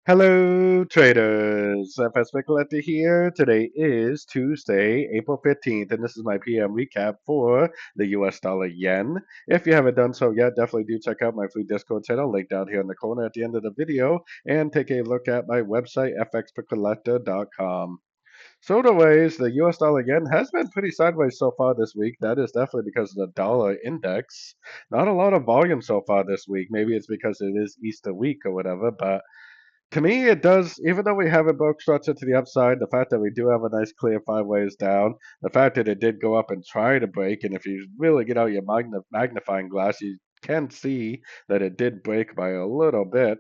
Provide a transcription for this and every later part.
Hello, traders. FX Pip Collector here. Today is Tuesday, April 15th, and this is my PM recap for the US dollar yen. If you haven't done so yet, definitely do check out my free Discord channel, link down here in the corner at the end of the video, and take a look at my website, fxpipcollector.com. So, otherwise, the US dollar yen has been pretty sideways so far this week. That is definitely because of the dollar index. Not a lot of volume so far this week. Maybe it's because it is Easter week or whatever, but to me, it does, even though we haven't broke structure to the upside, the fact that we do have a nice clear 5 ways down, the fact that it did go up and try to break, and if you really get out your magnifying glass, you can see that it did break by a little bit.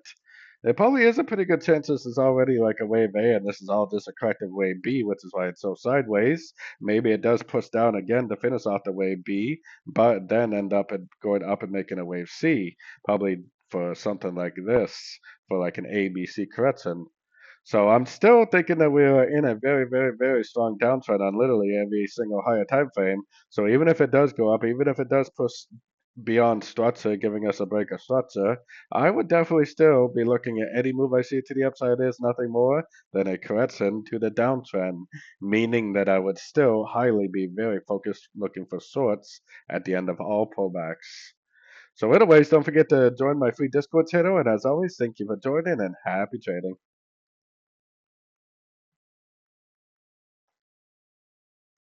There probably is a pretty good chance this is already like a wave A, and this is all just a corrective wave B, which is why it's so sideways. Maybe it does push down again to finish off the wave B, but then end up going up and making a wave C, probably for something like this for like an ABC correction. So I'm still thinking that we are in a very, very, very strong downtrend on literally every single higher time frame. So even if it does go up, even if it does push beyond structure, giving us a break of structure, I would definitely still be looking at any move I see to the upside is nothing more than a correction to the downtrend, meaning that I would still highly be very focused looking for shorts at the end of all pullbacks. So anyways, don't forget to join my free Discord channel. And as always, thank you for joining and happy trading.